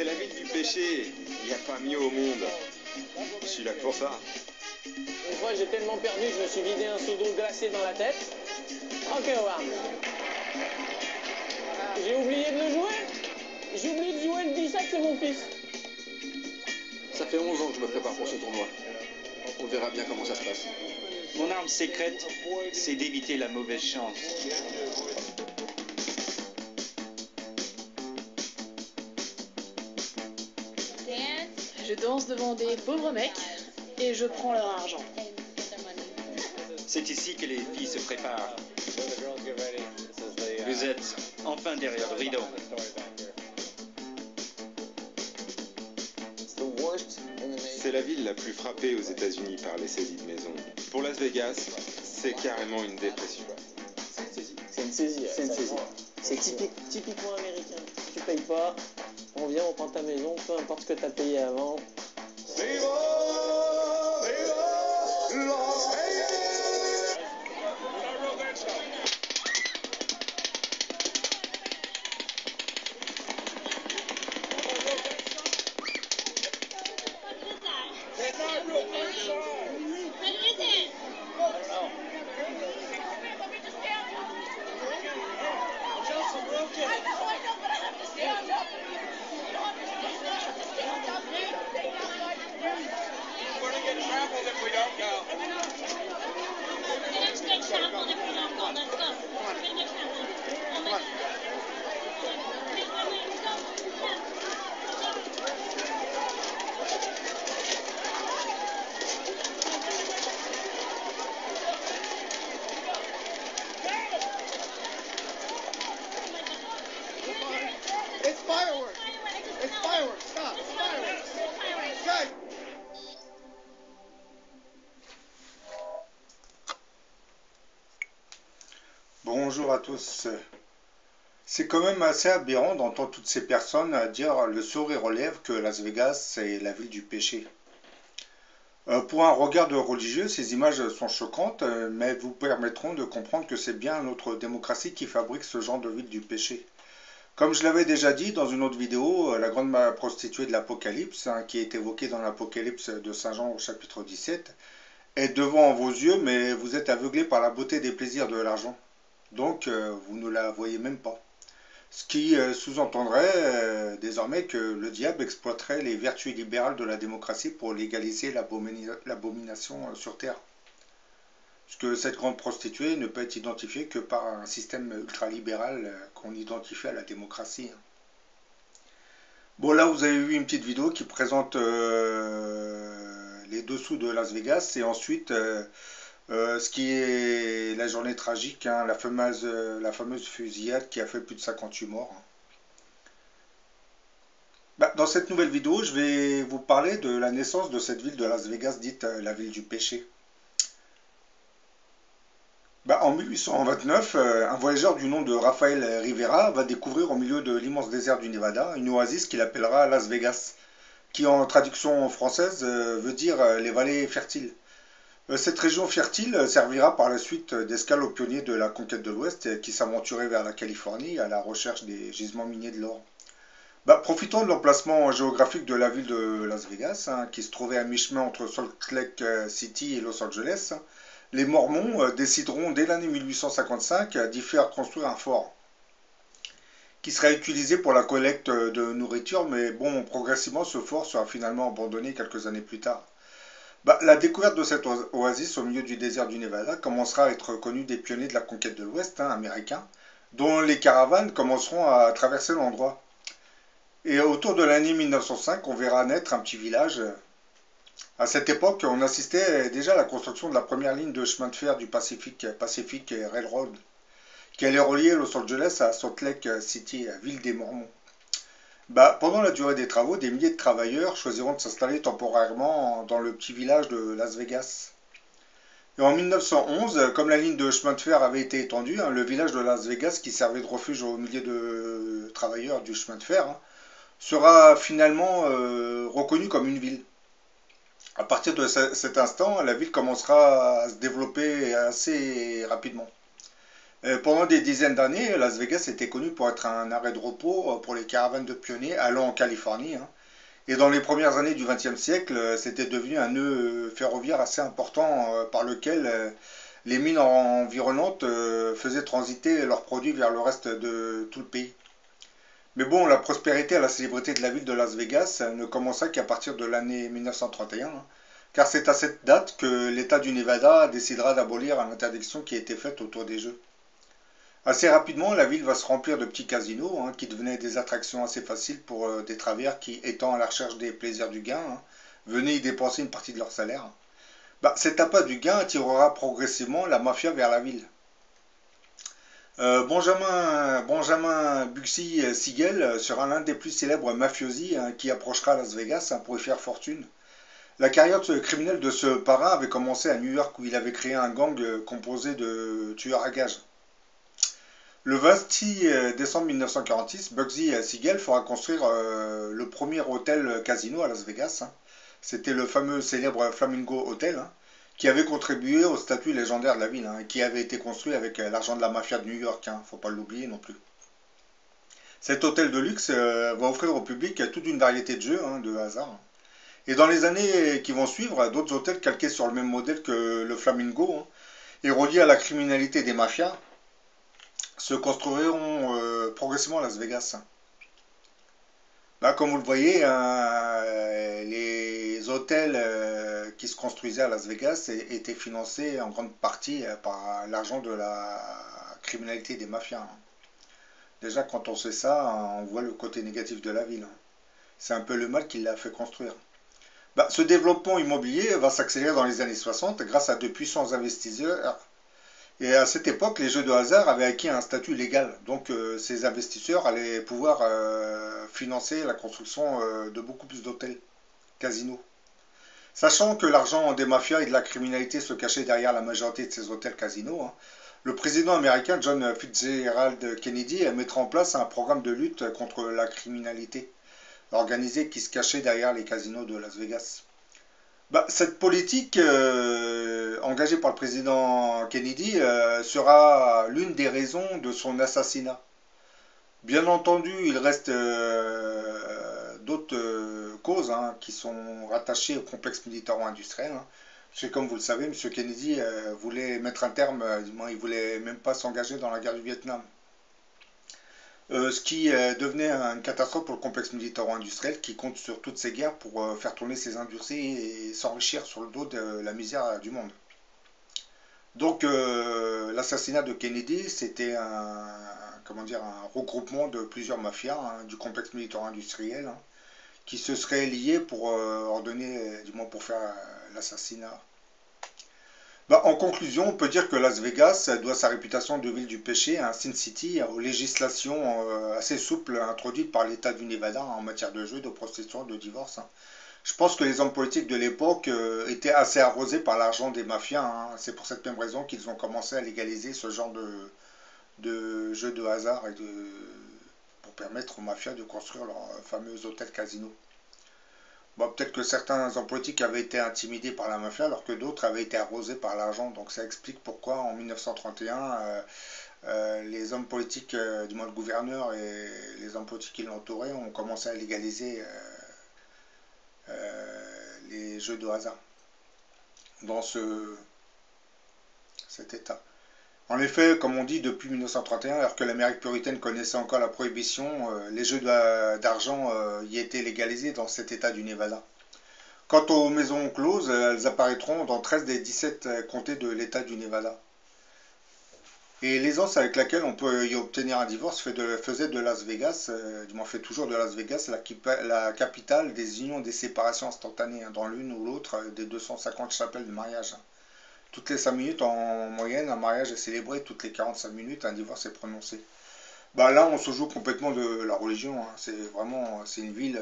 C'est la ville du péché. Il n'y a pas mieux au monde. Je suis là pour ça. Une fois, j'ai tellement perdu que je me suis vidé un seau d'eau glacée dans la tête. Ok, on va. J'ai oublié de le jouer. J'ai oublié de jouer le 17, c'est mon fils. Ça fait 11 ans que je me prépare pour ce tournoi. On verra bien comment ça se passe. Mon arme secrète, c'est d'éviter la mauvaise chance. Je danse devant des pauvres mecs et je prends leur argent. C'est ici que les filles se préparent. Vous êtes enfin derrière le rideau. C'est la ville la plus frappée aux États-Unis par les saisies de maisons. Pour Las Vegas, c'est carrément une dépression. C'est une saisie. C'est une saisie. C'est typiquement américain. Tu payes pas, on vient, on prend ta maison, peu importe ce que tu as payé avant. It's fireworks. It's fireworks. Stop. It's fireworks. Okay. Bonjour à tous. C'est quand même assez aberrant d'entendre toutes ces personnes dire le sourire aux lèvres que Las Vegas est la ville du péché. Pour un regard de religieux, ces images sont choquantes, mais vous permettront de comprendre que c'est bien notre démocratie qui fabrique ce genre de ville du péché. Comme je l'avais déjà dit dans une autre vidéo, la grande prostituée de l'Apocalypse, qui est évoquée dans l'Apocalypse de Saint Jean au chapitre 17, est devant vos yeux, mais vous êtes aveuglés par la beauté des plaisirs de l'argent. Donc, vous ne la voyez même pas. Ce qui sous-entendrait désormais que le diable exploiterait les vertus libérales de la démocratie pour légaliser l'abomination sur Terre. Puisque cette grande prostituée ne peut être identifiée que par un système ultralibéral qu'on identifie à la démocratie. Bon, là, vous avez vu une petite vidéo qui présente les dessous de Las Vegas et ensuite ce qui est la journée tragique, la fameuse fusillade qui a fait plus de 58 morts. Dans cette nouvelle vidéo, je vais vous parler de la naissance de cette ville de Las Vegas, dite la ville du péché. En 1829, un voyageur du nom de Rafael Rivera va découvrir au milieu de l'immense désert du Nevada une oasis qu'il appellera Las Vegas, qui en traduction française veut dire les vallées fertiles. Cette région fertile servira par la suite d'escale aux pionniers de la conquête de l'Ouest qui s'aventuraient vers la Californie à la recherche des gisements miniers de l'or. Profitant de l'emplacement géographique de la ville de Las Vegas, qui se trouvait à mi-chemin entre Salt Lake City et Los Angeles, les Mormons décideront dès l'année 1855 d'y faire construire un fort qui sera utilisé pour la collecte de nourriture, mais bon, progressivement ce fort sera finalement abandonné quelques années plus tard. La découverte de cette oasis au milieu du désert du Nevada commencera à être connue des pionniers de la conquête de l'Ouest américain, dont les caravanes commenceront à traverser l'endroit. Et autour de l'année 1905, on verra naître un petit village. À cette époque, on assistait déjà à la construction de la première ligne de chemin de fer du Pacific Railroad, qui allait relier Los Angeles à Salt Lake City, ville des Mormons. Pendant la durée des travaux, des milliers de travailleurs choisiront de s'installer temporairement dans le petit village de Las Vegas. Et en 1911, comme la ligne de chemin de fer avait été étendue, le village de Las Vegas, qui servait de refuge aux milliers de travailleurs du chemin de fer, sera finalement reconnu comme une ville. À partir de cet instant, la ville commencera à se développer assez rapidement. Pendant des dizaines d'années, Las Vegas était connu pour être un arrêt de repos pour les caravanes de pionniers allant en Californie, hein. Et dans les premières années du XXe siècle, c'était devenu un nœud ferroviaire assez important par lequel les mines environnantes faisaient transiter leurs produits vers le reste de tout le pays. Mais bon, la prospérité et la célébrité de la ville de Las Vegas ne commença qu'à partir de l'année 1931, hein, car c'est à cette date que l'État du Nevada décidera d'abolir l'interdiction qui a été faite autour des Jeux. Assez rapidement, la ville va se remplir de petits casinos, hein, qui devenaient des attractions assez faciles pour des travailleurs qui, étant à la recherche des plaisirs du gain, hein, venaient y dépenser une partie de leur salaire. Bah, cet appât du gain attirera progressivement la mafia vers la ville. Benjamin Bugsy Siegel sera l'un des plus célèbres mafiosi, hein, qui approchera Las Vegas, hein, pour y faire fortune. La carrière criminelle de ce parrain avait commencé à New York où il avait créé un gang composé de tueurs à gages. Le 26 décembre 1946, Bugsy Siegel fera construire le premier hôtel casino à Las Vegas, hein. C'était le fameux célèbre Flamingo Hotel, hein, qui avait contribué au statut légendaire de la ville, hein, et qui avait été construit avec l'argent de la mafia de New York, hein, faut pas l'oublier non plus. Cet hôtel de luxe va offrir au public toute une variété de jeux, hein, de hasard. Et dans les années qui vont suivre, d'autres hôtels calqués sur le même modèle que le Flamingo, hein, et reliés à la criminalité des mafias, se construiront progressivement à Las Vegas. Là, comme vous le voyez, les hôtels qui se construisaient à Las Vegas étaient financés en grande partie par l'argent de la criminalité des mafias, hein. Déjà, quand on sait ça, on voit le côté négatif de la ville, hein. C'est un peu le mal qui l'a fait construire. Bah, ce développement immobilier va s'accélérer dans les années 60 grâce à de puissants investisseurs. Et à cette époque, les jeux de hasard avaient acquis un statut légal. Donc ces investisseurs allaient pouvoir financer la construction de beaucoup plus d'hôtels, casinos. Sachant que l'argent des mafias et de la criminalité se cachait derrière la majorité de ces hôtels casinos, hein, le président américain John Fitzgerald Kennedy mettra en place un programme de lutte contre la criminalité organisée qui se cachait derrière les casinos de Las Vegas. Bah, cette politique engagée par le président Kennedy sera l'une des raisons de son assassinat. Bien entendu, il reste d'autres causes, hein, qui sont rattachées au complexe militaro-industriel, hein. Parce que comme vous le savez, M. Kennedy voulait mettre un terme, il voulait même pas s'engager dans la guerre du Vietnam. Ce qui devenait une catastrophe pour le complexe militaro-industriel qui compte sur toutes ces guerres pour faire tourner ses industries et s'enrichir sur le dos de la misère du monde. Donc l'assassinat de Kennedy, c'était un regroupement de plusieurs mafias, hein, du complexe militaro-industriel, hein, qui se seraient liés pour pour faire l'assassinat. Bah, en conclusion, on peut dire que Las Vegas doit sa réputation de ville du péché à Sin City, aux législations assez souples introduites par l'État du Nevada en matière de jeux, de prostitution, de divorce, hein. Je pense que les hommes politiques de l'époque étaient assez arrosés par l'argent des mafias, hein. C'est pour cette même raison qu'ils ont commencé à légaliser ce genre de jeux de hasard pour permettre aux mafias de construire leurs fameux hôtels casinos. Bon, peut-être que certains hommes politiques avaient été intimidés par la mafia alors que d'autres avaient été arrosés par l'argent. Donc ça explique pourquoi en 1931, les hommes politiques, du moins le gouverneur et les hommes politiques qui l'entouraient ont commencé à légaliser les jeux de hasard dans cet état. En effet, comme on dit, depuis 1931, alors que l'Amérique puritaine connaissait encore la prohibition, les jeux d'argent y étaient légalisés dans cet état du Nevada. Quant aux maisons closes, elles apparaîtront dans 13 des 17 comtés de l'état du Nevada. Et l'aisance avec laquelle on peut y obtenir un divorce faisait de Las Vegas, du moins fait toujours de Las Vegas, la capitale des unions des séparations instantanées, hein, dans l'une ou l'autre des 250 chapelles de mariage. Toutes les 5 minutes en moyenne, un mariage est célébré, toutes les 45 minutes, un divorce est prononcé. Bah là, on se joue complètement de la religion, hein. C'est une ville,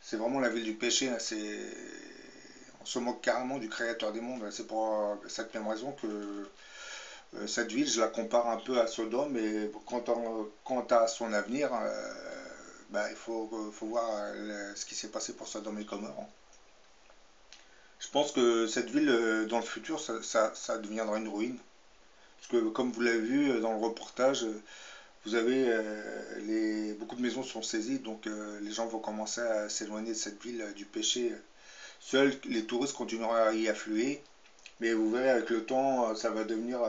c'est vraiment la ville du péché, hein. On se moque carrément du créateur des mondes. C'est pour cette même raison que cette ville, je la compare un peu à Sodome, et quant à son avenir, il faut voir ce qui s'est passé pour Sodome et Gomorrhe, hein. Je pense que cette ville, dans le futur, ça deviendra une ruine. Parce que comme vous l'avez vu dans le reportage, vous avez beaucoup de maisons sont saisies, donc les gens vont commencer à s'éloigner de cette ville du péché. Seuls les touristes continueront à y affluer, mais vous verrez avec le temps, ça va devenir.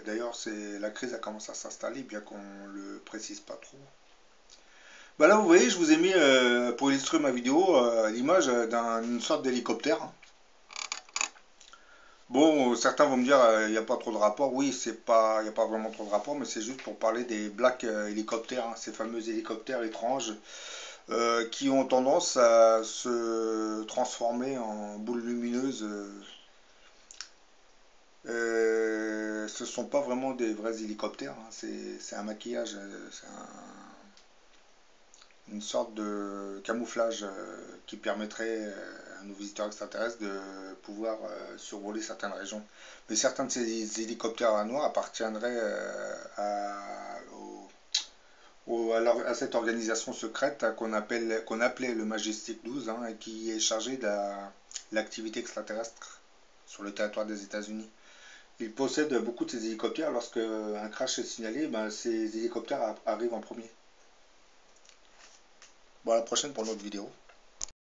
D'ailleurs, la crise a commencé à s'installer, bien qu'on le précise pas trop. Bah là, vous voyez, je vous ai mis pour illustrer ma vidéo l'image d'une sorte d'hélicoptère. Bon, certains vont me dire, il n'y a pas trop de rapport. Oui, il n'y a pas vraiment trop de rapport, mais c'est juste pour parler des black hélicoptères, hein, ces fameux hélicoptères étranges qui ont tendance à se transformer en boules lumineuses. Ce ne sont pas vraiment des vrais hélicoptères, hein, c'est un maquillage, c'est une sorte de camouflage qui permettrait à nos visiteurs extraterrestres de pouvoir survoler certaines régions. Mais certains de ces hélicoptères à noir appartiendraient à cette organisation secrète qu'on appelait le Majestic 12, hein, et qui est chargée de l'activité extraterrestre sur le territoire des États-Unis. Ils possèdent beaucoup de ces hélicoptères. Lorsque un crash est signalé, ben, ces hélicoptères arrivent en premier. Bon, à la prochaine pour une autre vidéo.